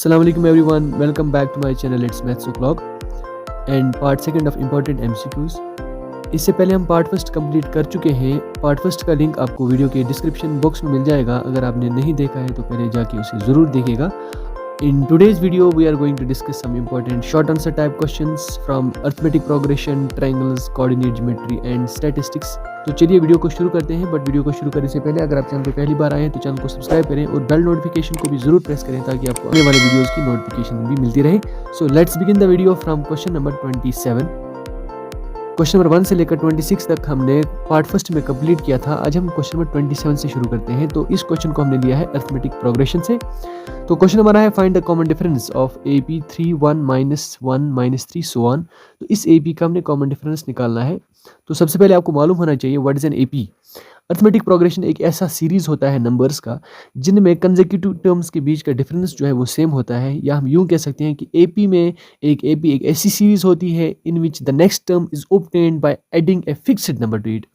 Assalamualaikum everyone, welcome back to my channel It's Maths O'Clock and part second of important MCQs। इससे पहले हम part first complete कर चुके हैं। Part first का लिंक आपको वीडियो के डिस्क्रिप्शन बॉक्स में मिल जाएगा। अगर आपने नहीं देखा है तो पहले जाके उसे ज़रूर देखिएगा। In today's video, we are going to discuss some important short answer type questions from arithmetic progression, triangles, coordinate geometry and statistics। तो चलिए वीडियो को शुरू करते हैं। बट वीडियो को शुरू करने से पहले अगर आप चैनल पर पहली बार आए हैं तो चैनल को सब्सक्राइब करें और बेल नोटिफिकेशन को भी जरूर प्रेस करें ताकि आपको आने वाले वीडियोस की नोटिफिकेशन भी मिलती रहे। So let's begin the video from question number 27। Question number 1 से लेकर 26 तक हमने पार्ट फर्स्ट में कंप्लीट किया था। आज हम क्वेश्चन नंबर 27 से शुरू करते हैं। तो इस क्वेश्चन को हमने लिया है अरिथमेटिक प्रोग्रेशन से। तो क्वेश्चन हमारा है find the common difference of AP 3 1 -1 -3 so on. तो इस AP का हमने कॉमन डिफरेंस निकालना है। तो सबसे पहले आपको मालूम होना चाहिए what is an AP। Arithmetic progression एक ऐसा सीरीज होता है नंबर्स का जिनमें कंसेक्यूटिव टर्म्स के बीच का डिफरेंस जो है वो सेम होता है, या हम यूं कह सकते हैं कि AP में AP एक ऐसी सीरीज होती है in which the next term is obtained by adding a fixed number to it.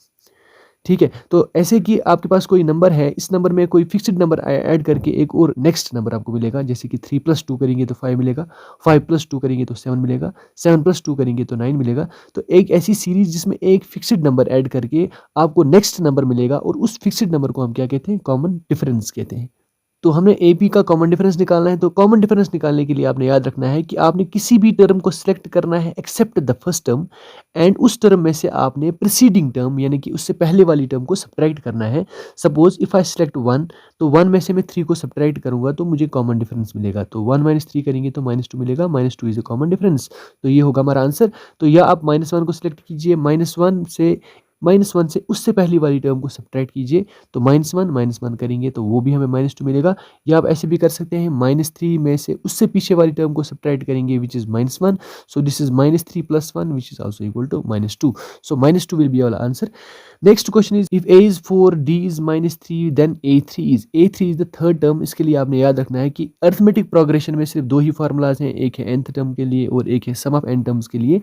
ठीक है, तो ऐसे कि आपके पास कोई नंबर है, इस नंबर में कोई फिक्स्ड नंबर ऐड करके एक और नेक्स्ट नंबर आपको मिलेगा। जैसे कि 3 + 2 करेंगे तो 5 मिलेगा, 5 + 2 करेंगे तो 7 मिलेगा, 7 + 2 करेंगे तो 9 मिलेगा। तो एक ऐसी सीरीज जिसमें एक फिक्स्ड नंबर ऐड करके आपको नेक्स्ट नंबर मिलेगा और उस फिक्स्ड नंबर को हम क्या कहते हैं? कॉमन डिफरेंस कहते हैं। तो हमने AP का कॉमन डिफरेंस निकालना है। तो कॉमन डिफरेंस निकालने के लिए आपने याद रखना है कि आपने किसी भी टर्म को सिलेक्ट करना है except the first term, and उस टर्म में से आपने प्रीसीडिंग टर्म यानी कि उससे पहले वाली टर्म को सब्ट्रैक्ट करना है। सपोज इफ आई सिलेक्ट 1, तो 1 में से मैं 3 को सब्ट्रैक्ट करूंगा तो मुझे कॉमन डिफरेंस मिलेगा। तो 1 - 3 करेंगे तो -2 मिलेगा, -2 इज अ कॉमन डिफरेंस। तो ये होगा हमारा आंसर। तो या आप -1 को सिलेक्ट कीजिए, -1 से उससे पहली वाली टर्म को सब्ट्रैक्ट कीजिए तो -1 करेंगे तो वो भी हमें -2 मिलेगा। या आप ऐसे भी कर सकते हैं, -3 में से उससे पीछे वाली टर्म को सब्ट्रैक्ट करेंगे which is -1। So this is -3 + 1 which is also equal to -2। So -2 will be our answer. Next question is if A is 4, D is -3 then A3 is the third term. इसके लिए आपने याद रखना है कि arithmetic progression में सिर्फ 2 ही formulas हैं, एक है nth टर्म के लिए और एक है सम ऑफ n टर्म्स के लिए।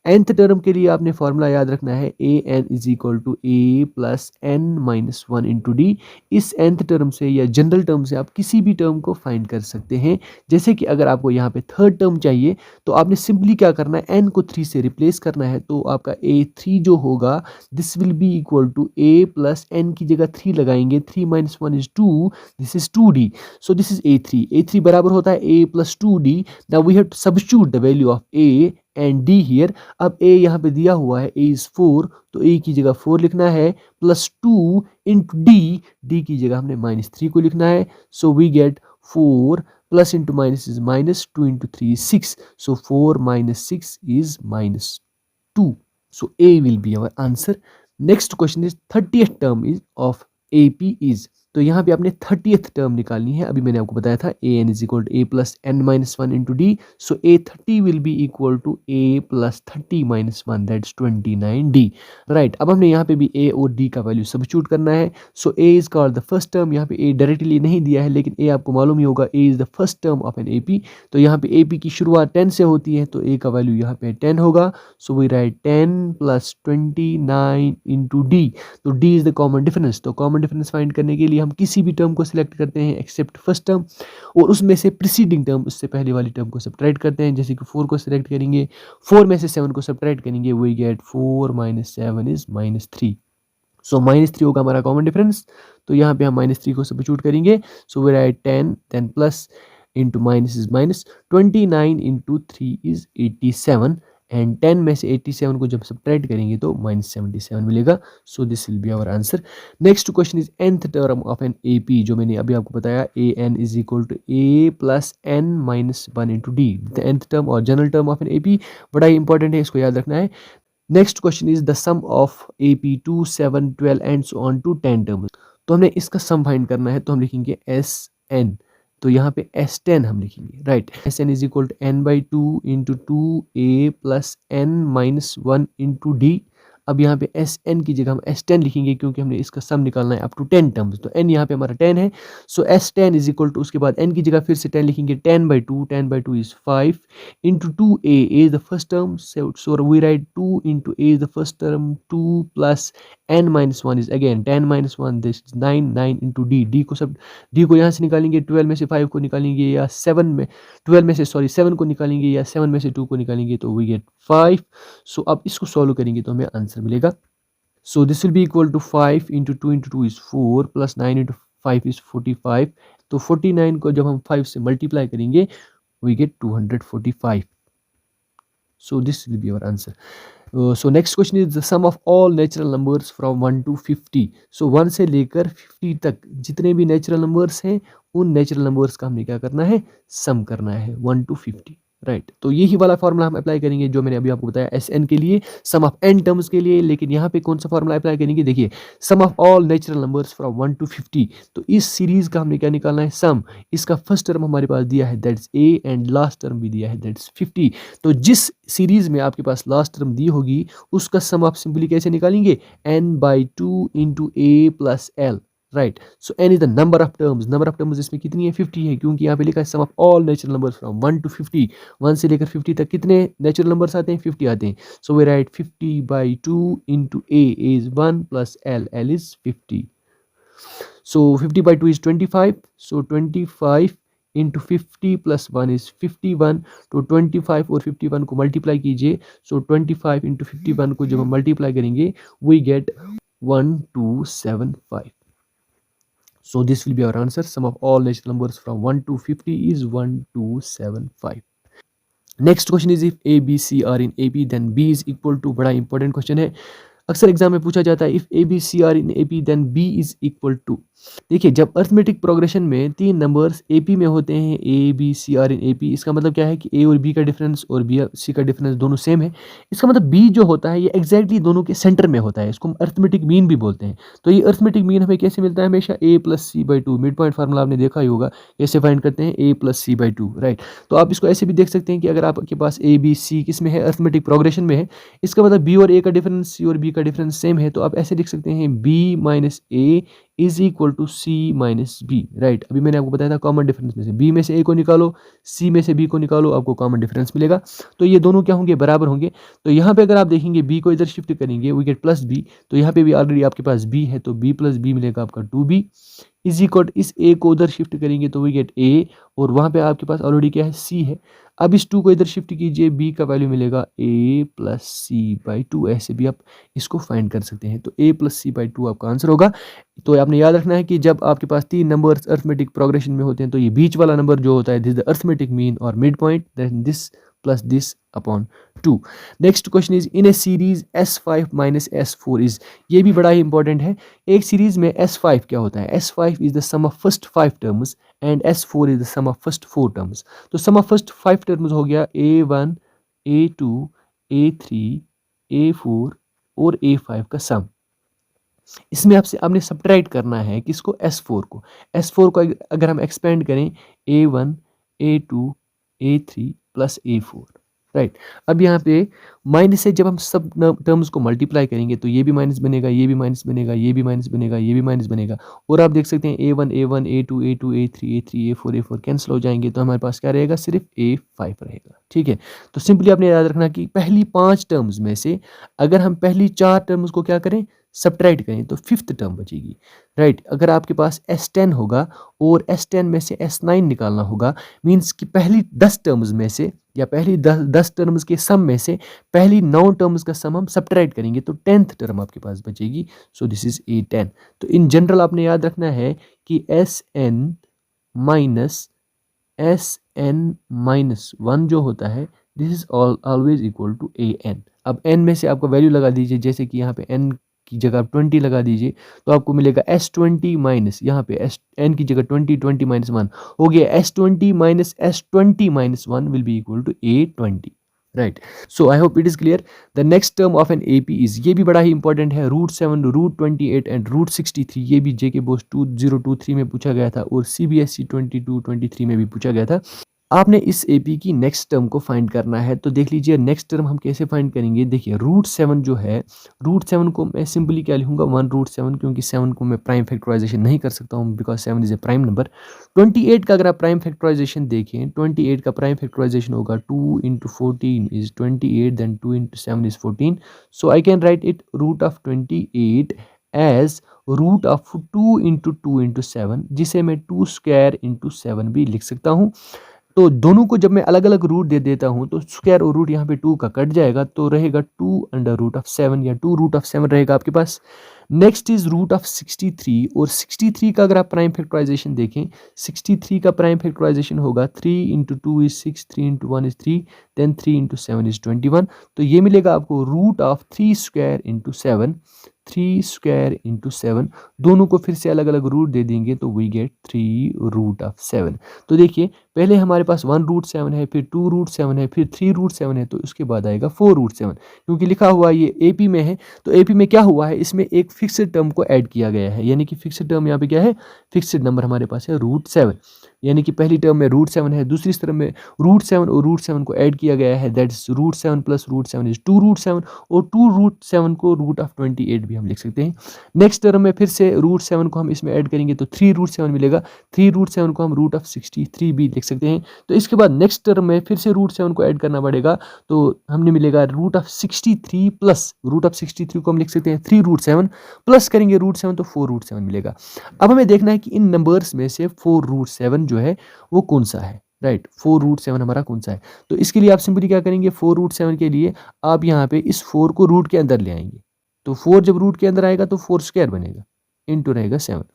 nth टर्म के लिए आपने फार्मूला याद रखना है AN = A + n-1 × D। इस nth टर्म से या जनरल टर्म से आप किसी भी टर्म को फाइंड कर सकते हैं। जैसे कि अगर आपको यहाँ पे थर्ड टर्म चाहिए तो आपने सिंपली क्या करना है, n को 3 से रिप्लेस करना है। तो आपका A3 जो होगा this will be equal to A + n की जगह 3 लगाएंगे, 3 - 1 is 2, this is 2D। So this is A3 बराबर होता है A + 2D। Now we have to substitute the value of A and D here. अब A यहाँ पे दिया हुआ है A is 4, तो A की जगह 4 लिखना है +2 × D की जगह हमने -3 को लिखना है। So we get 4 + × - is -2 × 3 is 6। So 4 - 6 is -2। So A will be our answer. Next question is 30th term is of AP is। तो यहाँ पे आपने 30th टर्म निकालनी है। अभी मैंने आपको बताया था AN = A + n-1 × D। So A30 will be equal to A + 30 - 1, that's 29D। Right, अब हमने यहाँ पे भी A और D का वैल्यू सब्स्टिट्यूट करना है। सो A is called the first term। यहाँ पे A डायरेक्टली नहीं दिया है लेकिन A आपको मालूम ही होगा, A is the first term of an AP। तो यहाँ पे AP की शुरुआत 10 से होती है तो A का वैल्यू यहाँ पे 10 होगा। So we write 10 + 29 × D। तो D is the common difference. तो कॉमन डिफरेंस फाइंड करने के लिए हम किसी भी टर्म को सिलेक्ट करते हैं एक्सेप्ट फर्स्ट टर्म, और उसमें से प्रीसीडिंग टर्म उससे पहले वाली टर्म को सब्ट्रैक्ट करते हैं। जैसे कि 4 को सिलेक्ट करेंगे, 4 में से 7 को सब्ट्रैक्ट करेंगे, वी गेट 4 - 7 is -3। सो -3 होगा हमारा कॉमन डिफरेंस। तो यहाँ पे हम -3 को सब्स्टिट्यूट करेंगे। So we write 10 then plus into minus is minus, 29 × 3 is 87, and 10 में से 87 को जब सब्ट्रैक्ट करेंगे तो -77 मिलेगा। So this will be our answer. Next question is nth term of an AP, जो मैंने अभी आपको बताया AN = A + n-1 × D। The nth term और general term of an AP बड़ा ही इंपॉर्टेंट है, इसको याद रखना है। Next question is the sum of AP 2, 7, 12 and so on to 10 terms. तो हमने इसका सम फाइंड करना है, तो हम लिखेंगे SN। तो यहाँ पे S10 हम लिखेंगे, right. SN = n/2 × 2A + n-1 × D। अब यहाँ पे एस एन की जगह हम S10 लिखेंगे क्योंकि हमने इसका सम निकालना है अप टू 10 टर्म्स। तो n यहाँ पे हमारा 10 है, सो S10 इज इक्वल टू, उसके बाद n की जगह फिर से 10 लिखेंगे, 10/2 is 5 into 2a is the first term, so we write 2 into a is the first term, 2 plus n minus 1 is again 10 minus 1, this is 9, 9 into d को सब d को यहाँ से निकालेंगे, 12 में से 5 को निकालेंगे या 7 में 12 में से 7 को निकालेंगे या 7 में से 2 को निकालेंगे तो we get 5। सो अब इसको सॉल्व करेंगे तो हमें आंसर मिलेगा, so this will be equal to 5 into 2 into 2 is 4 plus 9 into 5 is 45। तो 49 को जब हम 5 से मल्टीप्लाई करेंगे we get 245। So this will be our answer। So next question is the sum of all natural numbers from 1 to 50। So 1 से लेकर 50 तक जितने भी नेचुरल नंबर्स हैं उन नेचुरल नंबर्स का हमने क्या करना है, सम करना है 1 to 50, राइट। तो यही वाला फॉर्मूला हम अप्लाई करेंगे जो मैंने अभी आपको बताया एस एन के लिए, सम ऑफ एन टर्म्स के लिए। लेकिन यहाँ पे कौन सा फॉर्मूला अप्लाई करेंगे, देखिए sum of all natural numbers from 1 to 50। तो इस सीरीज का हमने क्या निकालना है, सम। इसका फर्स्ट टर्म हमारे पास दिया है that's A and last term भी दिया है दैट्स 50। तो जिस सीरीज में आपके पास लास्ट टर्म दी होगी उसका सम आप सिंपली कैसे निकालेंगे, n/2 into a plus l, right. So n is the number of terms, number of terms इसमें कितनी है, 50 है, क्योंकि यहाँ पे लिखा है sum of all natural numbers from 1 to 50। 1 से लेकर 50 तक कितने नेचुरल नंबर्स आते हैं, 50 आते हैं। So we write 50/2 into a is 1 plus l is 50। So 50/2 is 25, so 25 into 50 plus 1 is 51। तो 25 और 51 को मल्टीप्लाई कीजिए, सो 25 into 51 को जब हम मल्टीप्लाई करेंगे we get 1275। So this will be our answer, sum of all natural numbers from 1 to 50 is 1275। Next question is if A B C are in A P then B is equal to, बड़ा important question है, अक्सर exam में पूछा जाता है, if A B C are in A P then B is equal to. देखिए जब arithmetic progression में 3 नंबर्स ए पी में होते हैं, A B C are in A P, इसका मतलब क्या है कि ए और बी का डिफरेंस और बी सी का डिफरेंस दोनों सेम है। इसका मतलब बी जो होता है ये एग्जैक्टली दोनों के सेंटर में होता है, इसको हम अर्थमेटिक मीन भी बोलते हैं। तो ये अर्थमेटिक मीन हमें कैसे मिलता है, हमेशा a+c/2, मिड पॉइंट फार्मूला आपने देखा ही होगा, कैसे फाइंड करते हैं, a+c/2, राइट। तो आप इसको ऐसे भी देख सकते हैं कि अगर आपके पास ए बी सी किस में है, अर्थमेटिक प्रोग्रेशन में है, इसका मतलब बी और ए का डिफरेंस, सी और बी का डिफरेंस सेम है, तो आप ऐसे लिख सकते हैं b minus A is equal to C minus B, right. अभी मैंने आपको बताया था कॉमन डिफरेंस में से b में से a को निकालो, c में से b को निकालो, आपको कॉमन डिफरेंस मिलेगा। तो ये दोनों क्या होंगे, बराबर होंगे। तो यहाँ पे अगर आप देखेंगे b को इधर शिफ्ट करेंगे वी गेट प्लस b, तो यहाँ पे भी ऑलरेडी आपके पास b है, तो b प्लस b मिलेगा आपका 2b इज इक्वल, इस a को उधर शिफ्ट करेंगे तो वी गेट a, और वहाँ पे आपके पास ऑलरेडी क्या है, c है। अब इस 2 को इधर शिफ्ट कीजिए, b का वैल्यू मिलेगा a+c/2, ऐसे भी आप इसको फाइंड कर सकते हैं। तो a+c/2 आपका आंसर होगा। तो आपने याद रखना है कि जब आपके पास 3 नंबर्स अर्थमेटिक प्रोग्रेशन में होते हैं तो ये बीच वाला नंबर जो होता है दिस द अर्थमेटिक मीन और midpoint, then this plus this upon 2। Next question is in a series S5 minus S4 is, ये भी बड़ा ही इंपॉर्टेंट है। एक सीरीज में S5 क्या होता है, S5 is the sum of first 5 terms and S4 is the sum of first 4 terms. तो सम ऑफ फर्स्ट 5 टर्म्स हो गया A1 A2 A3 A4 और A5 का सम। इसमें आपने सब्ट्रैक्ट करना है किसको, S4 को अगर हम एक्सपेंड करें A1 A2 A3 plus A4, right. अब यहाँ पे माइनस से जब हम सब टर्म्स को मल्टीप्लाई करेंगे तो ये भी माइनस बनेगा, ये भी माइनस बनेगा, ये भी माइनस बनेगा, ये भी माइनस बनेगा, और आप देख सकते हैं A1 A2 A2 A3 A4 cancel हो जाएंगे, तो हमारे पास क्या रहेगा, सिर्फ A5 रहेगा, ठीक है। तो सिंपली आपने याद रखना कि पहली 5 टर्म्स में से अगर हम पहली 4 टर्म्स को क्या करें, सब्ट्रैक्ट करें, तो 5th टर्म बचेगी, राइट। अगर आपके पास S10 होगा और S10 में से S9 निकालना होगा, मीन्स कि पहली 10 टर्म्स में से या पहली 10 टर्म्स के सम में से पहली 9 टर्म्स का सम हम सब्ट्रैक्ट करेंगे तो 10th टर्म आपके पास बचेगी। सो दिस इज A10। तो इन जनरल आपने याद रखना है कि SN माइनस 1 जो होता है this is always equal to AN। अब n में से आपको वैल्यू लगा दीजिए, जैसे कि यहाँ पे n की जगह आप 20 लगा दीजिए तो आपको मिलेगा S20 माइनस, यहाँ पे n की जगह 20 माइनस 1 हो गया, S20 minus 1 will be equal to A20, right. So I hope it is clear. The next term of an AP is, ये भी बड़ा ही इंपॉर्टेंट है, √7 √28 एंड √63। ये भी JK बोस 2023 में पूछा गया था और CBSE 22-23 में भी पूछा गया था। आपने इस एपी की नेक्स्ट टर्म को फाइंड करना है। तो देख लीजिए नेक्स्ट टर्म हम कैसे फाइंड करेंगे। देखिए √7 जो है, √7 को मैं सिंपली क्या लिखूंगा 1√7, क्योंकि 7 को मैं प्राइम फैक्टराइजेशन नहीं कर सकता हूँ because 7 is a prime number. 28 का अगर आप प्राइम फैक्टराइजेशन देखें, 28 का प्राइम फैक्टराइजेशन होगा 2 into 14 is 28, then 2 into 7 is 14। So I can write it root of 28 as root of 2 into 2 into 7, जिसे मैं 2 स्क्वायर इंटू 7 भी लिख सकता हूँ। तो दोनों को जब मैं अलग अलग रूट दे देता हूं तो स्क्वायर और रूट यहाँ पे 2 का कट जाएगा, तो रहेगा 2√7 या 2√7 रहेगा आपके पास। नेक्स्ट इज √63, और 63 का अगर आप प्राइम फैक्टराइजेशन देखें, 63 का प्राइम फैक्टराइजेशन होगा 3 into 2 is 6, 3 into 1 is 3, then 3 into 7 is 21। तो ये मिलेगा आपको root of 3 square into 7, 3 square into 7। दोनों को फिर से अलग अलग रूट दे देंगे तो वी गेट 3√7। तो देखिए पहले हमारे पास 1√7 है, फिर 2√7 है, फिर 3√7 है, तो उसके बाद आएगा 4√7। क्योंकि लिखा हुआ ये एपी में है, तो एपी में क्या हुआ है, इसमें एक फिक्स्ड टर्म को ऐड किया गया है, यानी कि फिक्स्ड टर्म यहाँ पे क्या है, फिक्स्ड नंबर हमारे पास है √7। यानी कि पहली टर्म में √7 है, दूसरी टर्म में √7 और √7 को ऐड किया गया है, दैट इज √7 प्लस √7 इज 2√7, और 2√7 को √28 भी हम लिख सकते हैं। नेक्स्ट टर्म में फिर से √7 को हम इसमें ऐड करेंगे तो 3√7 मिलेगा, 3√7 को हम √63 भी लिख सकते हैं। तो इसके बाद नेक्स्ट टर्म में फिर से √7 को ऐड करना पड़ेगा, तो हमने मिलेगा √63 प्लस √63 को हम लिख सकते हैं 3√7, प्लस करेंगे √7 तो 4√7 मिलेगा। अब हमें देखना है कि इन नंबर्स में से 4√7 जो है वो कौन सा है, राइट 4√7 हमारा कौन सा है। तो इसके लिए आप सिंपली क्या करेंगे, 4√7 के लिए आप यहाँ पे इस 4 को रूट के अंदर ले आएंगे, तो 4 जब रूट के अंदर आएगा तो 4 स्क्वायर बनेगा, इनटू रहेगा 7।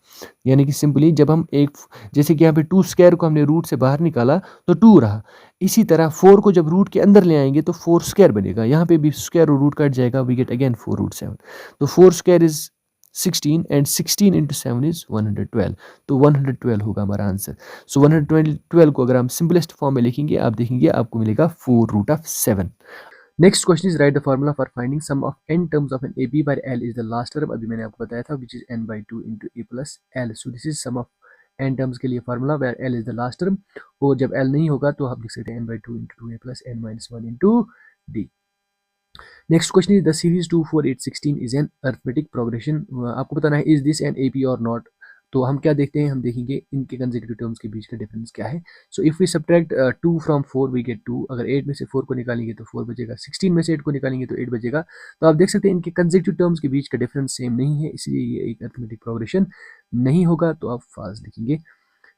यानी कि सिंपली जब हम एक, जैसे कि यहाँ पे 2 स्क्वायर को हमने रूट से बाहर निकाला तो 2 रहा, इसी तरह 4 को जब रूट के अंदर ले आएंगे तो 4 स्क्वायर बनेगा, यहाँ पे भी स्क्वायर और रूट कट जाएगा, वी गेट अगेन 4√7। तो 4 square is 16 and 16 into 7 is 112, तो 112 होगा हमारा आंसर। सो 112 को अगर हम सिंपलेस्ट फॉर्म में लिखेंगे, आप देखेंगे आपको मिलेगा 4√7। Next question is write the formula for finding sum of n terms of an AP where L is the last term, अभी मैंने आपको बताया था, which is n/2 into a plus L। So this is sum of n terms के लिए formula where L is the last term, और जब L नहीं होगा तो आप लिख सकते हैं n/2 into 2a plus n-1 into d। Next question is the series 2 4 8 16 is an arithmetic progression. आपको बताना है इज दिस एन AP और नॉट। तो हम क्या देखते हैं, हम देखेंगे इनके कंसेक्यूटिव टर्म्स के बीच का डिफरेंस क्या है। So if we subtract 2 from 4 we get 2, अगर 8 में से 4 को निकालेंगे तो 4 बचेगा, 16 में से 8 को निकालेंगे तो 8 बचेगा। तो आप देख सकते हैं इनके कंसेक्यूटिव टर्म्स के बीच का डिफरेंस सेम नहीं है, इसलिए ये एक अरिथमेटिक प्रोग्रेशन नहीं होगा, तो आप फास्ट लिखेंगे।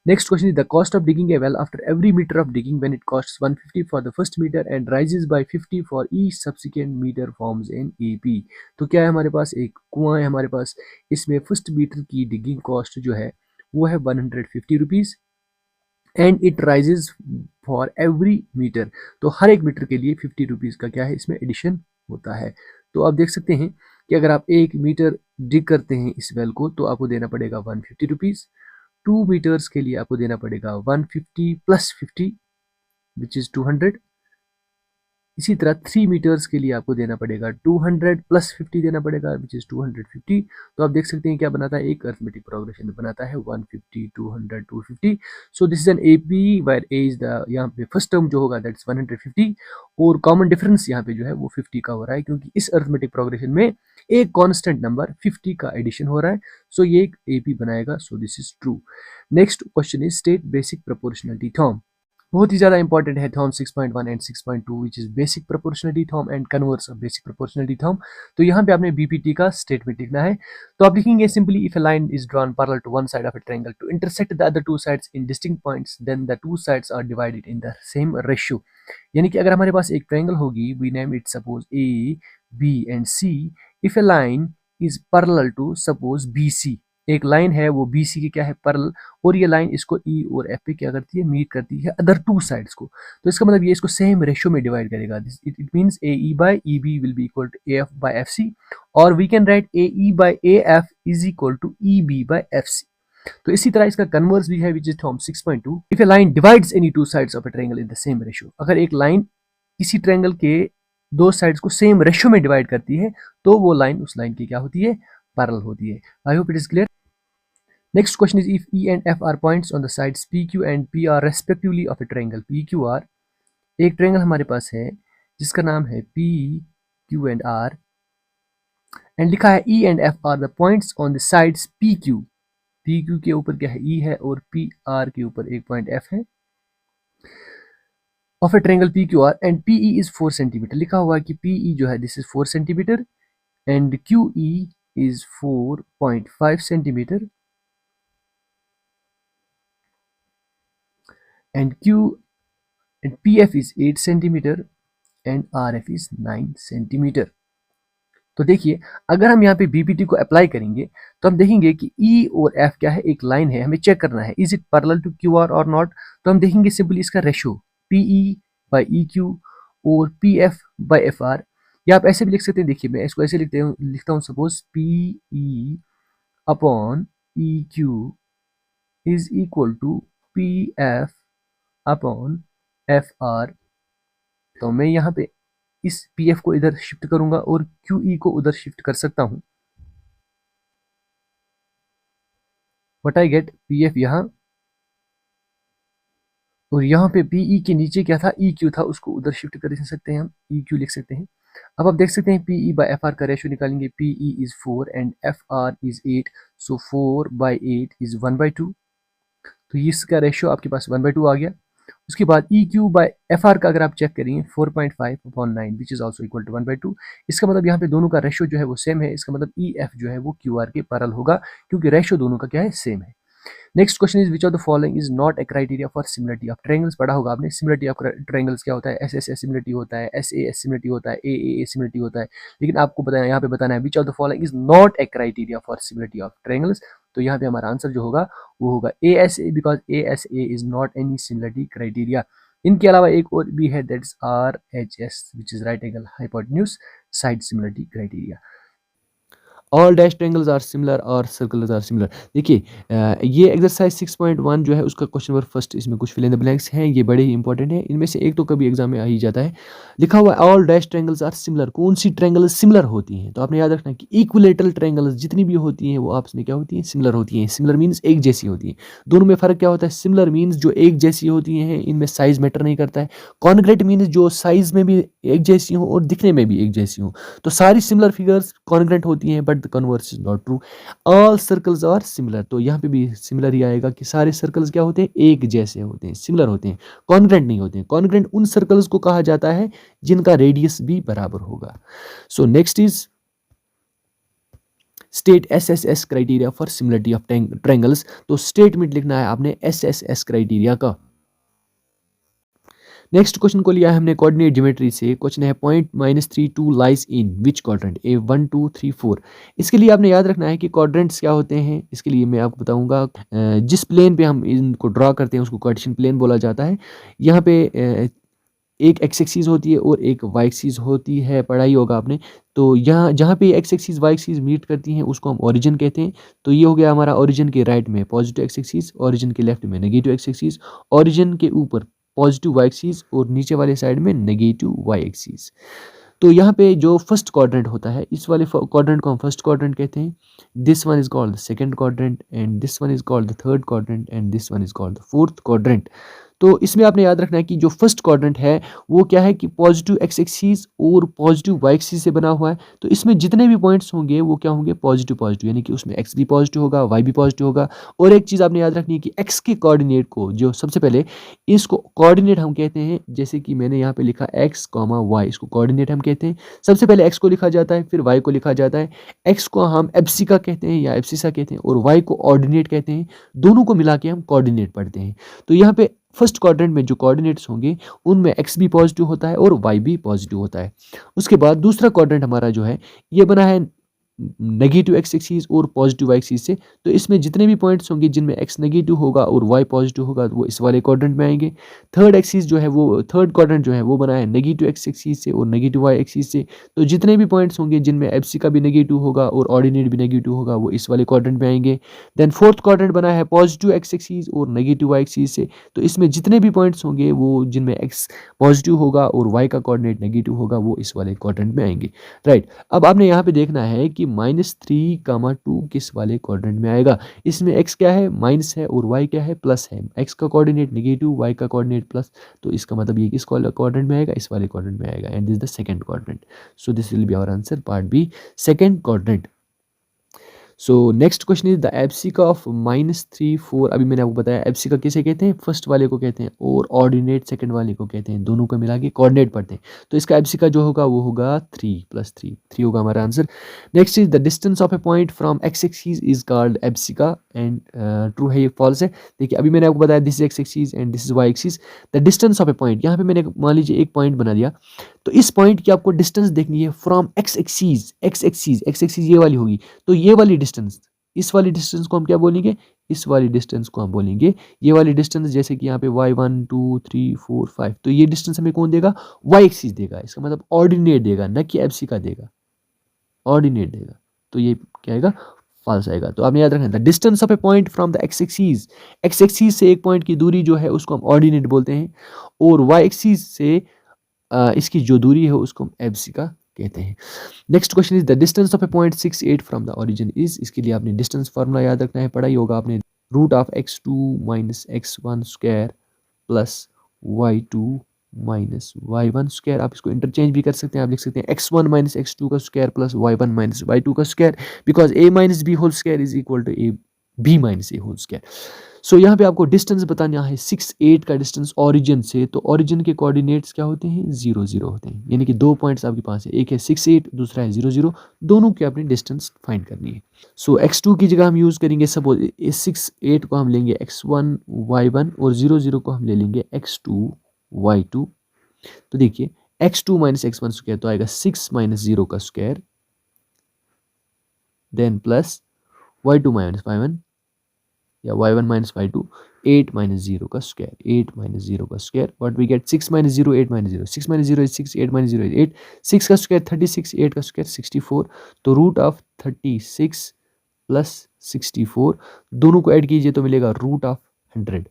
Next question is the cost of digging a well after every meter of digging when it costs 150 for the first meter and rises by 50 for each subsequent meter forms in AP। तो क्या है, हमारे पास एक कुआं है हमारे पास, इसमें फर्स्ट मीटर की डिगिंग कॉस्ट जो है वो है 150 rupees and it raises for every metre. तो हर एक मीटर के लिए 50 रुपीज़ का क्या है इसमें एडिशन होता है। तो आप देख सकते हैं कि अगर आप 1 मीटर डिग करते हैं इस वेल को तो आपको देना पड़ेगा 150 रुपीज़, 2 मीटर्स के लिए आपको देना पड़ेगा 150 प्लस 50 विच इज़ 200। इसी तरह 3 मीटर्स के लिए आपको देना पड़ेगा 200 प्लस 50 देना पड़ेगा विच इज़ 250। तो आप देख सकते हैं क्या बनाता है, एक अरिथमेटिक प्रोग्रेशन बनाता है 150 200 250। So this is an AP where A is the, यहाँ पे फर्स्ट टर्म जो होगा दैट्स 150, और कॉमन डिफरेंस यहाँ पे जो है वो 50 का हो रहा है, क्योंकि इस अरिथमेटिक प्रोग्रेशन में एक कॉन्स्टेंट नंबर 50 का एडिशन हो रहा है। सो ये एक AP बनाएगा, सो this is true. Next question is state basic proportionality theorem. बहुत ही ज़्यादा इंपॉर्टेंट है theorem 6.1 and 6.2 which is basic proportionality theorem and converse of basic proportionality theorem. तो यहाँ पे आपने BPT का स्टेटमेंट लिखना है। तो आप लिखेंगे simply if a line is drawn parallel to one side of a triangle to intersect the other two sides in distinct points then the two sides are divided in the same ratio. यानी कि अगर हमारे पास एक triangle होगी, we name it suppose A B and C, if a line is parallel to suppose BC, एक line है वो BC की क्या है पैरेलल, और ये लाइन इसको E और F पे क्या करती है, मीट करती है अदर टू साइड्स को। तो इसका मतलब ये इसको सेम रेशियो में डिवाइड करेगा। It means AE by EB will be equal to AF by FC, और we can write AE by AF is equal to EB by FC। तो इसी तरह इसका कन्वर्स भी है which is theorem 6.2। If a line divides any two sides of a triangle in the same ratio, अगर एक line किसी triangle के दो साइड्स को सेम रेशियो में डिवाइड करती है तो वो लाइन उस लाइन की क्या होती है, पैरेलल होती है। आई hope it is clear. Next question is if E and F are points on the sides PQ and PR respectively of a triangle PQR, एक ट्रायंगल हमारे पास है जिसका नाम है PQ and R एंड लिखा है E and F are the points on the sides PQ के ऊपर क्या है E है और PR के ऊपर एक पॉइंट F है of a triangle PQR and PE is 4 centimetre, लिखा हुआ है कि PE जो है this is 4 centimetre and QE is 4.5 centimetre and PF is 8 centimetre and RF is 9 centimetre. तो देखिए अगर हम यहाँ पे BPT को अप्लाई करेंगे तो हम देखेंगे कि E और F क्या है, एक लाइन है, हमें चेक करना है is it parallel to QR और नॉट। तो हम देखेंगे सिंपली इसका रेशो PE बाई EQ और PF बाई FR, या आप ऐसे भी लिख सकते हैं। देखिए मैं इसको ऐसे लिखता हूँ suppose PE upon EQ is equal to PF upon FR। तो मैं यहाँ पे इस PF को इधर शिफ्ट करूंगा और QE को उधर शिफ्ट कर सकता हूं। व्हाट आई गेट PF यहाँ और यहाँ पे PE के नीचे क्या था EQ था, उसको उधर शिफ्ट कर सकते हैं, हम EQ लिख सकते हैं। अब आप देख सकते हैं PE बाय FR का रेशियो निकालेंगे, PE is 4 and FR is 8, so 4/8 is 1/2। तो इसका रेशियो आपके पास 1/2 आ गया। उसके बाद EQ बाय FR का अगर आप चेक करेंगे 4.5/9 which is also equal to 1/2। इसका मतलब यहाँ पे दोनों का रेशियो जो है वो सेम है, इसका मतलब EF जो है वो QR के पैरेलल होगा क्योंकि रेशियो दोनों का क्या है, सेम है। Next question is which of the following is not a criteria for similarity of triangles. पढ़ा होगा आपने सिमिलरिटी ऑफ ट्रायंगल्स क्या होता है, SSS सिमिलरिटी होता है, SAS सिमिलरिटी होता है, AAA सिमिलरिटी होता है, लेकिन आपको बताया यहाँ पे बताना है which of the following is not a criteria for similarity of triangles. तो यहाँ पे हमारा आंसर जो होगा वो होगा ASA because ASA is not any similarity criteria. इनके अलावा एक और भी है that's RHS which is right angle hypotenuse side similarity criteria. All dash triangles are similar और सर्कल्स आर सिमिलर। देखिए ये एक्सरसाइज 6.1 जो है उसका क्वेश्चन नंबर फर्स्ट, इसमें कुछ फिल इन द ब्लैंक्स हैं, ये बड़े ही इंपॉर्टेंट है, इनमें से एक तो कभी एग्जाम में आ ही जाता है। लिखा हुआ है all dash triangles are similar, कौन सी ट्रायंगल्स सिमिलर होती हैं, तो आपने याद रखना कि इक्विलेटरल ट्रायंगल्स जितनी भी होती हैं वो आपस में क्या होती हैं, सिमिलर होती हैं। सिमिलर मीन्स एक जैसी होती हैं। दोनों में फ़र्क क्या होता है, सिमिलर मीन्स जो एक जैसी होती हैं इनमें साइज मैटर नहीं करता है, कॉन्ग्रेट मीन्स जो साइज में भी एक जैसी हो और दिखने में भी एक जैसी हो। तो सारी सिमिलर फिगर्स कॉन्ग्रेंट होती हैं but the converse is not true. All circles are similar, तो यहाँ पे भी सिमिलर ही आएगा कि सारे सर्कल्स क्या होते हैं, एक जैसे होते हैं, सिमिलर होते हैं, कॉन्ग्रेंट नहीं होते हैं। कॉन्ग्रेंट उन सर्कल्स को कहा जाता है जिनका रेडियस भी बराबर होगा। So next is state SSS criteria for similarity of triangles. तो स्टेटमेंट लिखना है आपने SSS क्राइटेरिया का। नेक्स्ट क्वेश्चन को लिया है हमने कोऑर्डिनेट ज्योमेट्री से। क्वेश्चन है point -32 lies in which quadrant, A1 2 3 4। इसके लिए आपने याद रखना है कि क्वाड्रेंट्स क्या होते हैं। इसके लिए मैं आपको बताऊंगा जिस प्लेन पे हम इनको ड्रा करते हैं उसको कार्टेशियन प्लेन बोला जाता है। यहाँ पे एक एक्स एक्सिस होती है और एक वाई एक्सिस होती है, पढ़ा ही होगा आपने। तो यहाँ जहाँ पे X axis Y axis meet करती हैं उसको हम ओरिजिन कहते हैं। तो ये हो गया हमारा ओरिजिन के राइट में पॉजिटिव एक्स एक्सिस, ओरिजिन के लेफ्ट में नेगेटिव एक्स एक्सिस, ओरिजिन के ऊपर पॉजिटिव वाई एक्सिस और नीचे वाले साइड में नेगेटिव वाई एक्सिस। तो यहाँ पे जो फर्स्ट क्वाड्रेंट होता है इस वाले क्वाड्रेंट को हम फर्स्ट क्वाड्रेंट कहते हैं। This one is called the second quadrant and this one is called the third quadrant and this one is called the fourth quadrant. तो इसमें आपने याद रखना है कि जो फर्स्ट क्वाड्रेंट है वो क्या है कि पॉजिटिव एक्स एक्सिस और पॉजिटिव वाई एक्सिस से बना हुआ है। तो इसमें जितने भी पॉइंट्स होंगे वो क्या होंगे, पॉजिटिव पॉजिटिव, यानी कि उसमें एक्स भी पॉजिटिव होगा, वाई भी पॉजिटिव होगा। और एक चीज़ आपने याद रखनी है कि एक्स के कोऑर्डिनेट को जो सबसे पहले इसको कोऑर्डिनेट हम कहते हैं, जैसे कि मैंने यहाँ पे लिखा एक्स कॉमा वाई, इसको कोऑर्डिनेट हम कहते हैं। सबसे पहले एक्स को लिखा जाता है फिर वाई को लिखा जाता है। एक्स को हम एब्सिका कहते हैं या एब्सिसा कहते हैं और वाई को ऑर्डिनेट कहते हैं। दोनों को मिला के हम कोऑर्डिनेट पढ़ते हैं। तो यहाँ पे फर्स्ट क्वाड्रेंट में जो कोऑर्डिनेट्स होंगे उनमें एक्स भी पॉजिटिव होता है और वाई भी पॉजिटिव होता है। उसके बाद दूसरा क्वाड्रेंट हमारा जो है ये बना है नेगेटिव एक्स एक्सिस और पॉजिटिव वाई एक्सिस से। तो इसमें जितने भी पॉइंट्स होंगे जिनमें एक्स नेगेटिव होगा और वाई पॉजिटिव होगा वो इस वाले क्वाड्रेंट में आएंगे। थर्ड एक्सिस जो है वो थर्ड क्वाड्रेंट जो है वो बना है नेगेटिव एक्स एक्सिस से और नेगेटिव वाई एक्सिस से। तो जितने भी पॉइंट्स होंगे जिनमें एब्सिका भी नेगेटिव होगा और ऑर्डिनेट भी नेगेटिव होगा वो इस वाले क्वाड्रेंट में आएंगे। देन फोर्थ क्वाड्रेंट बना है पॉजिटिव एक्स एक्सिस और नेगेटिव वाई एक्सिस से। तो इसमें जितने भी पॉइंट्स होंगे वो जिनमें एक्स पॉजिटिव होगा और वाई का कोऑर्डिनेट नेगेटिव होगा वो इस वाले क्वाड्रेंट में आएंगे। राइट, अब आपने यहाँ पे देखना है कि कि -3, 2 किस वाले क्वाड्रेंट में आएगा। इसमें x क्या है, माइनस है, और y क्या है, प्लस है। x का कोऑर्डिनेट नेगेटिव, y का कोऑर्डिनेट प्लस, तो इसका मतलब ये किस क्वाड्रेंट में आएगा, इस वाले क्वाड्रेंट में आएगा। And this is the second quadrant, so this will be our answer, part B, second quadrant. So next question is the abscissa of -3, 4। अभी मैंने आपको बताया एब्सिका किसे कहते हैं, फर्स्ट वाले को कहते हैं, और ऑर्डिनेट सेकंड वाले को कहते हैं। दोनों को मिला के कोऑर्डिनेट पढ़ते हैं। तो इसका एब्सिका जो होगा वो होगा 3 + 3, 3 होगा हमारा answer. Next is the distance of a point from X axis is called abscissa. And true है ये फॉल्स है। देखिए अभी मैंने आपको बताया this is X axis and this is Y axis. The distance of a point, यहाँ पे मैंने मान लीजिए एक पॉइंट बना दिया, तो इस पॉइंट की आपको डिस्टेंस देखनी है from X axis. X axis, x axis ये वाली होगी, तो ये वाली डिस्टेंस, इस वाली डिस्टेंस को हम क्या बोलेंगे, इस वाली डिस्टेंस को हम बोलेंगे, ये वाली डिस्टेंस, जैसे कि यहाँ पे y1 2 3 4 5, तो ये डिस्टेंस हमें कौन देगा, y एक्सिस देगा। इसका मतलब ऑर्डिनेट देगा, न कि एब्सिका देगा, ऑर्डिनेट देगा। तो ये क्या आएगा, फॉल्स आएगा। तो आपने याद रखना, the distance of a point from the x axis, x axis से एक पॉइंट की दूरी जो है उसको हम ऑर्डिनेट बोलते हैं, और वाई एक्सिस से इसकी जो दूरी है उसको हम एब्सिका कहते हैं। Next question is the distance of a point 6 8 from the origin is. इसके लिए आपने डिस्टेंस फार्मूला याद रखना है, पढ़ा ही होगा आपने, √(x2 - x1)² plus y2 - y1²। आप इसको इंटरचेंज भी कर सकते हैं, आप लिख सकते हैं x1 - x2² plus y1 - y2², because a - b whole square is equal to b - a whole square. So यहाँ पे आपको डिस्टेंस बताना है 6 8 का डिस्टेंस ओरिजिन से, तो ओरिजिन के कोऑर्डिनेट्स क्या होते हैं, 0 0 होते हैं। यानी कि दो पॉइंट्स आपके पास है, एक है 6 8, दूसरा है 0 0, दोनों की आपने डिस्टेंस फाइंड करनी है। सो x2 की जगह हम यूज़ करेंगे, सपोज इस 6 8 को हम लेंगे x1 y1 और 0 0 को हम ले लेंगे x2 y2। तो देखिए x2 - x1² तो आएगा 6 - 0 का square, then plus y2 - y1 या y1 - y2, 8 - 0 का स्क्वायर, 8 - 0 का स्क्वायर, व्हाट वी गेट, 6 - 0 8 - 0, 6 - 0 इज 6, 8 - 0 इज 8, 6 का स्क्वायर 36, 8 का स्क्वायर 64, तो √36 प्लस 64 दोनों को ऐड कीजिए तो मिलेगा √100।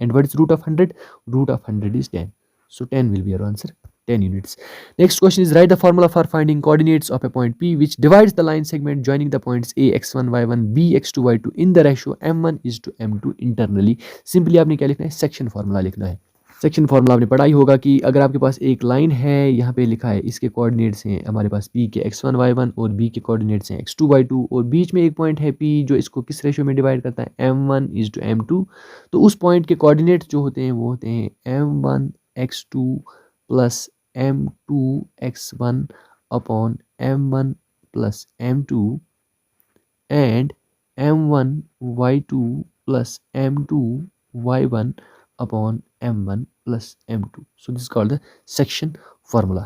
And what is √100? √100 is 10. So 10 will be our answer. 10 units. Next question is, write the formula for finding coordinates of a point P which divides the line segment joining the points A x1 y1 B x2 y2 in the ratio m1 is to m2 internally. Simply आपने क्या लिखना है, section formula लिखना है। Section formula आपने पढ़ा ही होगा कि अगर आपके पास एक लाइन है, यहाँ पे लिखा है इसके कोऑर्डिनेट्स हैं हमारे पास P के x1 y1 और B के कोऑर्डिनेट्स हैं x2 y2, और बीच में एक पॉइंट है P जो इसको किस रेशियो में डिवाइड करता है, m1 is to m2। तो उस पॉइंट के कोऑर्डिनेट्स जो होते हैं वो होते हैं m1 x2 plus m2 x1 upon m1 plus m2 and m1 y2 plus m2 y1 upon m1 plus m2. So this is called the section formula.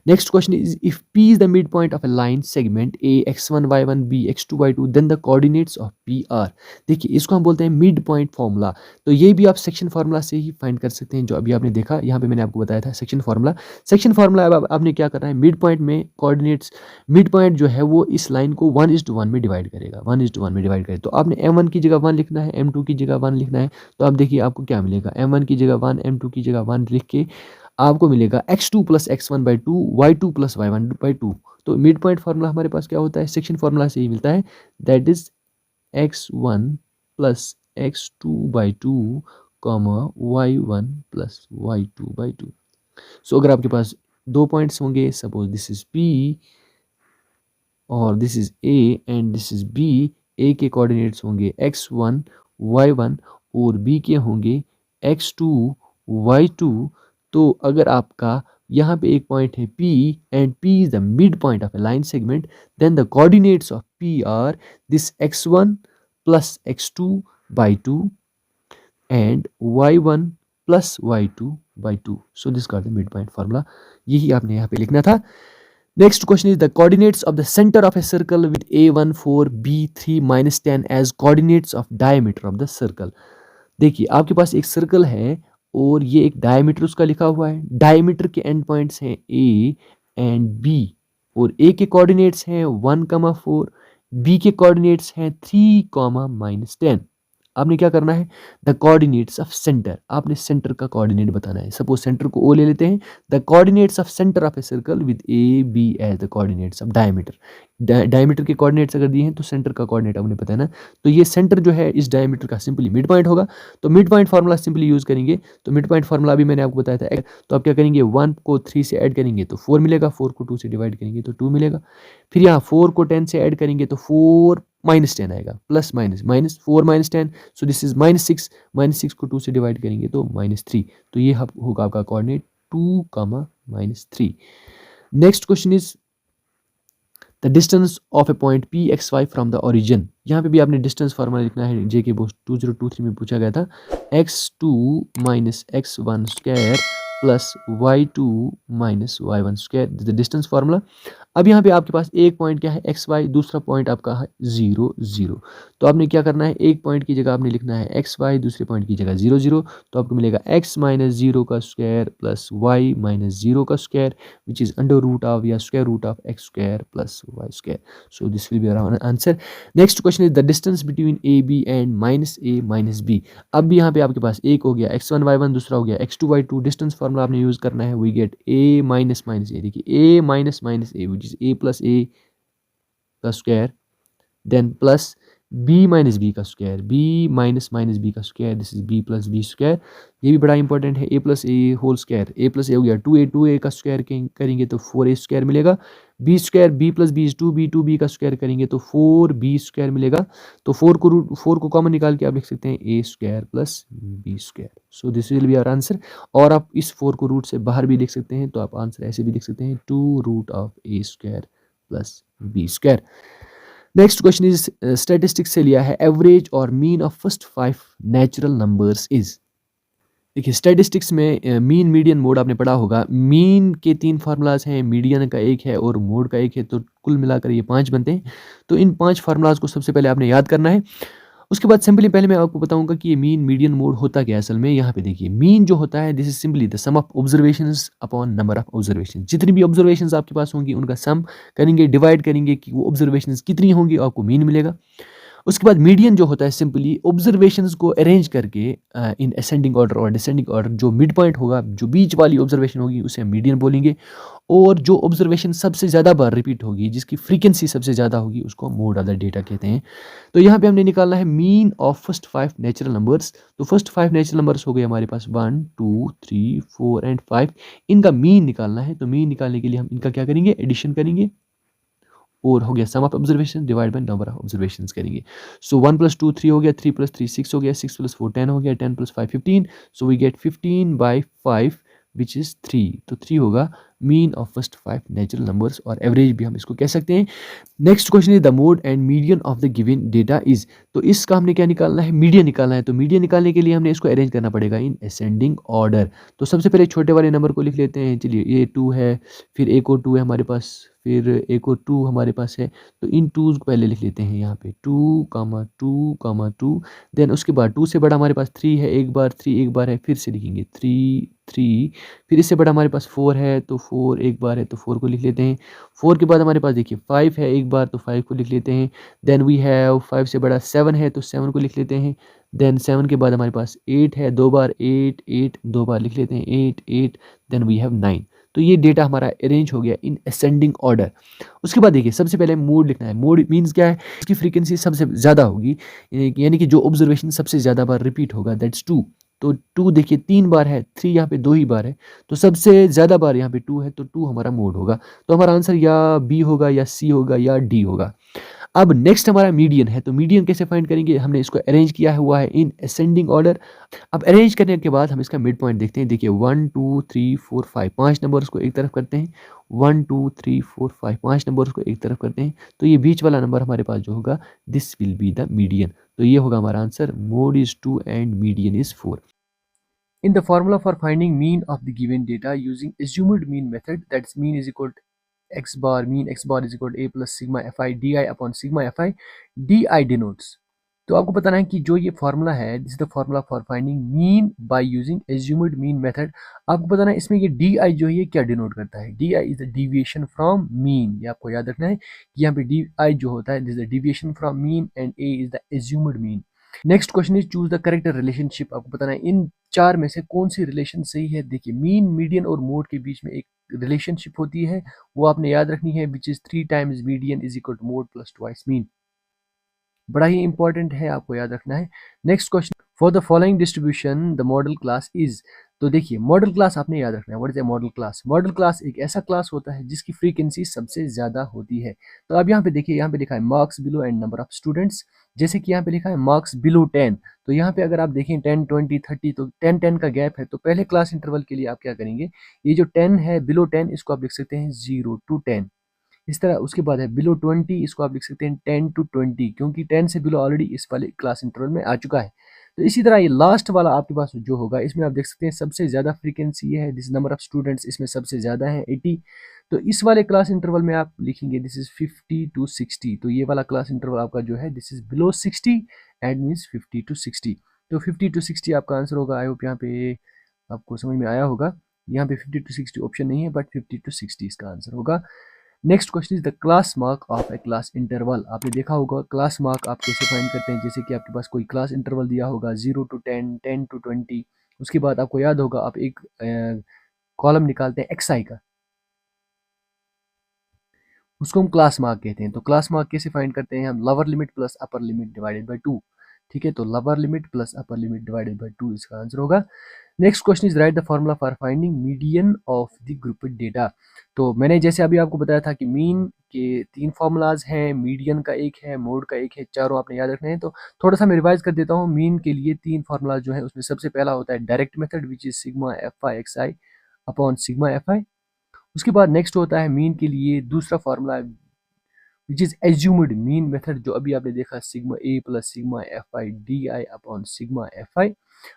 Next question is, if P is the midpoint of a line segment A x1 y1 B x2 y2 then the coordinates of P are। देखिए इसको हम बोलते हैं mid point formula. तो ये भी आप section formula से ही फाइंड कर सकते हैं, जो अभी आपने देखा यहाँ पे मैंने आपको बताया था सेक्शन फार्मूला। सेक्शन फार्मूला अब आपने क्या करना है, मिड पॉइंट में कोऑर्डिनेट्स, मिड पॉइंट जो है वो इस लाइन को 1:1 में डिवाइड करेगा, 1:1 में डिवाइड करेगा। तो आपने m1 की जगह 1 लिखना है, m2 की जगह 1 लिखना है। तो आप देखिए आपको क्या मिलेगा, m1 की जगह 1 m2 की जगह 1 लिख के आपको मिलेगा x2 plus x1/2 y2 plus y1/2। तो मिड पॉइंट फार्मूला हमारे पास क्या होता है, सेक्शन फार्मूला से ही मिलता है, that is x1 plus x2/2 y1 plus y2/2। सो अगर आपके पास दो पॉइंट्स होंगे, सपोज दिस इज P और this is A and this is B, A के कोऑर्डिनेट्स होंगे x1 y1 और B के होंगे x2 y2। तो अगर आपका यहाँ पे एक पॉइंट है P and P is the midpoint of a line segment, then the coordinates of P are this x1 plus x2/2 and y1 plus y2/2. So this got the midpoint formula. यही आपने यहाँ पे लिखना था। Next question is, the coordinates of the center of a circle with a1 4 b3 -10 as coordinates of diameter of the circle। देखिए आपके पास एक circle है और ये एक डायमीटर उसका लिखा हुआ है। डायमीटर के एंड पॉइंट्स हैं A एंड B, और A के कोऑर्डिनेट्स हैं 1, 4, B के कोऑर्डिनेट्स हैं 3, -10। आपने क्या करना है, द कोऑर्डिनेट्स ऑफ सेंटर, आपने सेंटर का कोऑर्डिनेट बताना है। सपोज सेंटर को ओ ले लेते हैं, the coordinates of centre of a circle with A B as the coordinates of diameter. Diameter के कोऑर्डिनेट्स अगर दिए हैं तो सेंटर का कोऑर्डिनेट आपने पता है ना, तो ये सेंटर जो है इस डायमीटर का सिंपली मिड पॉइंट होगा। तो mid point formula simply use करेंगे, तो मिड पॉइंट फार्मूला अभी मैंने आपको बताया था। तो आप क्या करेंगे, 1 को 3 से ऐड करेंगे तो 4 मिलेगा, 4 को 2 से डिवाइड करेंगे तो 2 मिलेगा। फिर यहाँ 4 को 10 से ऐड करेंगे तो 4 -10 आएगा, plus minus minus 4 -10, so this is -6, -6 को 2 से डिवाइड करेंगे तो -3। तो ये होगा आपका coordinate 2, -3। Next question is the distance of a point P X Y from the origin. यहाँ पे भी आपने डिस्टेंस फार्मूला लिखना है, जेके बोस 2023 में पूछा गया था। x2 - x1 square plus y2 - y1 square, the distance formula. अब यहाँ पे आपके पास एक पॉइंट क्या है, एक्स वाई, दूसरा पॉइंट आपका है 0 0। तो आपने क्या करना है, एक पॉइंट की जगह आपने लिखना है एक्स वाई, दूसरे पॉइंट की जगह 0 0। तो आपको मिलेगा x - 0 का स्क्वायर प्लस y - 0 का square, which is under root of या square root of X square plus Y square. So this will be our answer. Next question is the distance between A B and -a - b। अब भी यहाँ पे आपके पास एक हो गया x1 y1, दूसरा हो गया x2 y2। डिस्टेंस फार्मूला आपने यूज करना है, वी गेट a - a, देखिए a - a which is a plus a का square, then plus b - b का स्क्वायर, b - b का square, this is b plus b square. ये भी बड़ा इंपॉर्टेंट है, a plus a whole square, a plus a हो गया 2a का स्क्वायर करेंगे तो 4a स्क्वायर मिलेगा। b square, b plus b is 2b का स्क्वायर करेंगे तो 4b स्क्वायर मिलेगा। तो 4 को कॉमन निकाल के आप लिख सकते हैं a square plus b square. So this will be our answer. और आप इस 4 को रूट से बाहर भी लिख सकते हैं, तो आप आंसर ऐसे भी लिख सकते हैं 2 root of a square plus b square. Next question is statistics से लिया है, एवरेज और mean of first 5 natural numbers is. देखिए स्टैटिस्टिक्स में मीन मीडियन मोड आपने पढ़ा होगा। मीन के 3 फार्मूलाज हैं, मीडियन का एक है और मोड का एक है, तो कुल मिलाकर ये 5 बनते हैं। तो इन 5 फार्मूलाज को सबसे पहले आपने याद करना है। उसके बाद सिंपली पहले मैं आपको बताऊंगा कि ये मीन मीडियन मोड होता क्या है असल में। यहाँ पे देखिए मीन जो होता है, this is simply the sum of observations upon number of observation. जितनी भी ऑब्जर्वेशंस आपके पास होंगी उनका सम करेंगे, डिवाइड करेंगे कि वो ऑब्जर्वेशंस कितनी होंगी, आपको मीन मिलेगा। उसके बाद मीडियन जो होता है, सिंपली ऑब्जर्वेशंस को अरेंज करके इन असेंडिंग ऑर्डर और डिसेंडिंग ऑर्डर, जो मिड पॉइंट होगा, जो बीच वाली ऑब्जर्वेशन होगी उसे हम मीडियन बोलेंगे। और जो ऑब्जर्वेशन सबसे ज़्यादा बार रिपीट होगी, जिसकी फ्रीक्वेंसी सबसे ज़्यादा होगी, उसको मोड ऑफ द डेटा कहते हैं। तो यहाँ पे हमने निकालना है mean of first 5 natural numbers. तो फर्स्ट 5 नेचुरल नंबर्स हो गए हमारे पास 1 2 3 4 एंड 5। इनका मीन निकालना है, तो मीन निकालने के लिए हम इनका क्या करेंगे, एडिशन करेंगे, और हो गया sum of observation divide by number of observations करेंगे। सो 1 + 2 3 हो गया, 3 + 3 6 हो गया, 6 + 4 10 हो गया, 10 + 5 15। So we get 15/5 which is 3। तो 3 होगा mean of first 5 natural numbers, और एवरेज भी हम इसको कह सकते हैं। Next question is the mode and median of the given data is. तो इसका हमने क्या निकालना है, मीडियन निकालना है। तो मीडियन निकालने के लिए हमने इसको अरेंज करना पड़ेगा इन असेंडिंग ऑर्डर। तो सबसे पहले छोटे वाले नंबर को लिख लेते हैं, चलिए ये 2 है, फिर एक और 2 है हमारे पास, फिर एक और 2 हमारे पास है। तो इन 2s को पहले लिख लेते हैं यहाँ पे 2, 2, 2। देन उसके बाद 2 से बड़ा हमारे पास 3 है, एक बार 3 एक बार है, फिर से लिखेंगे 3 3। फिर इससे बड़ा हमारे पास 4 है, तो 4 एक बार है, तो 4 को लिख लेते हैं। 4 के बाद हमारे पास देखिए 5 है एक बार, तो 5 को लिख लेते हैं। देन वी हैव 5 से बड़ा 7 है, तो 7 को लिख लेते हैं। देन 7 के बाद हमारे पास 8 है, 2 बार 8 8, 2 बार लिख लेते हैं 8 8। Then we have 9। तो ये डेटा हमारा अरेंज हो गया इन असेंडिंग ऑर्डर। उसके बाद देखिए सबसे पहले मोड लिखना है। मोड मीन्स क्या है, इसकी फ्रीक्वेंसी सबसे ज़्यादा होगी, यानी कि जो ऑब्जर्वेशन सबसे ज़्यादा बार रिपीट होगा, दैट्स 2। तो 2 देखिए 3 बार है, 3 यहाँ पे 2 ही बार है, तो सबसे ज़्यादा बार यहाँ पे 2 है, तो 2 हमारा मोड होगा। तो हमारा आंसर या बी होगा या सी होगा या डी होगा। अब नेक्स्ट हमारा मीडियन है। तो मीडियन कैसे फाइंड करेंगे, हमने इसको अरेंज किया हुआ है इन असेंडिंग ऑर्डर। अब अरेंज करने के बाद हम इसका मिड पॉइंट देखते हैं। देखिए 1 2 3 4 5, 5 नंबर्स को एक तरफ करते हैं, 1 2 3 4 5, 5 नंबर्स को एक तरफ करते हैं। तो ये बीच वाला नंबर हमारे पास जो होगा, this will be the median. तो ये होगा हमारा answer, mode is 2 and median is 4। In the formula for finding mean of the given data using assumed mean method, that's mean is equal to x bar, mean x bar is equal to a plus sigma fi di upon sigma fi, di denotes। तो आपको बताना है कि जो ये formula है, this is the formula for finding mean by using assumed mean method. आपको बताना है इसमें ये डी जो है ये क्या डिनोट करता है। D is the deviation from mean. ये आपको याद रखना है कि यहाँ पे डी जो होता है, this is the deviation from mean, and A is the assumed mean. Next question is choose the correct relationship. आपको बताना है इन चार में से कौन सी रिलेशन सही है। देखिए मीन, मीडियन और मोड के बीच में एक रिलेशनशिप होती है, वो आपने याद रखनी है, which is 3 times median is equal to mode plus twice mean. बड़ा ही इंपॉर्टेंट है, आपको याद रखना है। Next question, for the following distribution the modal class is. तो देखिए मॉडल क्लास आपने याद रखना है। What is a modal class? Modal class एक ऐसा क्लास होता है जिसकी फ्रीक्वेंसी सबसे ज्यादा होती है। तो अब यहाँ पे देखिए, यहाँ पे लिखा है marks below and number of students. जैसे कि यहाँ पे लिखा है मार्क्स बिलो 10, तो यहाँ पे अगर आप देखें 10 20 30, तो 10 का गैप है। तो पहले क्लास इंटरवल के लिए आप क्या करेंगे, ये जो 10 है बिलो 10, इसको आप लिख सकते हैं 0 to 10 इस तरह। उसके बाद है बिलो 20, इसको आप लिख सकते हैं 10 to 20, क्योंकि 10 से बिलो ऑलरेडी इस वाले क्लास इंटरवल में आ चुका है। तो इसी तरह ये लास्ट वाला आपके पास जो होगा, इसमें आप देख सकते हैं सबसे ज़्यादा फ्रीक्वेंसी ये है, दिस नंबर ऑफ स्टूडेंट्स इसमें सबसे ज़्यादा है 80। तो इस वाले क्लास इंटरवल में आप लिखेंगे दिस इज 50 to 60। तो ये वाला क्लास इंटरवल आपका जो है this is below 60 and means 50 to 60। तो 50 to 60 आपका आंसर होगा। आई होप यहाँ पे आपको समझ में आया होगा। यहाँ पे 50 to 60 ऑप्शन नहीं है, बट 50 to 60 इसका आंसर होगा। Next question is the class mark of A class interval. आपने देखा होगा क्लास मार्क आप कैसे फाइंड करते हैं। जैसे कि आपके पास कोई क्लास इंटरवल दिया होगा 0 to 10, 10 to 20, उसके बाद आपको याद होगा आप एक कॉलम निकालते हैं xi का, उसको हम क्लास मार्क कहते हैं। तो क्लास मार्क कैसे फाइंड करते हैं हम, lower limit plus upper limit divided by 2। ठीक है, तो lower limit plus upper limit divided by 2 इसका आंसर होगा। Next question is write the formula for finding median of the grouped data. तो मैंने जैसे अभी आपको बताया था कि मीन के 3 फार्मूलाज हैं, मीडियन का एक है, मोड का एक है, चारों आपने याद रखने हैं। तो थोड़ा सा मैं रिवाइज कर देता हूँ। मीन के लिए 3 फार्मूला जो है, उसमें सबसे पहला होता है direct method which is sigma F I x I upon sigma F I. उसके बाद नेक्स्ट होता है मीन के लिए दूसरा formula which is assumed mean method, जो अभी आपने देखा sigma A plus sigma F I D I upon sigma F I.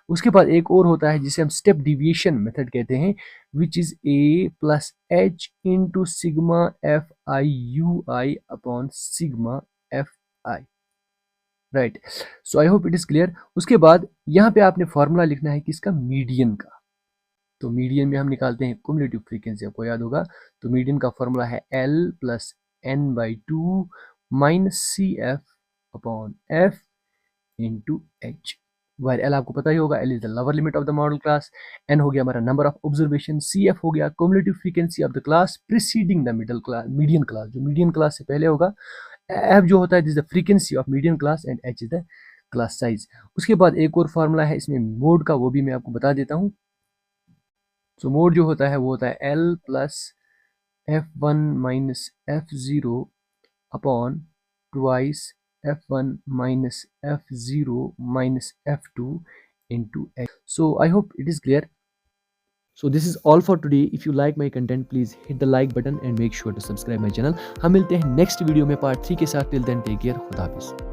उसके बाद एक और होता है जिसे हम स्टेप डिविएशन मेथड कहते हैं, which is a plus H into sigma F I you I upon sigma F I. Right, so I hope it is clear. उसके बाद यहाँ पे आपने फॉर्मूला लिखना है किसका, मीडियन का। तो मीडियन में हम निकालते हैं क्युमुलेटिव फ्रीक्वेंसी, आपको याद होगा। तो मीडियन का फॉर्मूला है L plus N by 2 minus C F upon F into H. While L आपको पता ही होगा, L is the lower limit of the modal class, N हो गया हमारा number of observation, C F हो गया cumulative frequency of the class preceding the middle class, median class, जो मीडियन क्लास से पहले होगा। एफ जो होता है this the frequency of median class and H is the class size. उसके बाद एक और फार्मूला है इसमें मोड का, वो भी मैं आपको बता देता हूँ। सो मोड जो होता है वो होता है L plus F one minus F zero upon twice F one minus F zero minus F two into x. So I hope it is clear. So this is all for today. If you like my content, please hit the like button and make sure to subscribe my channel. हम मिलते हैं next video में part 3 के साथ। Till then take care, खुदा हाफिज़।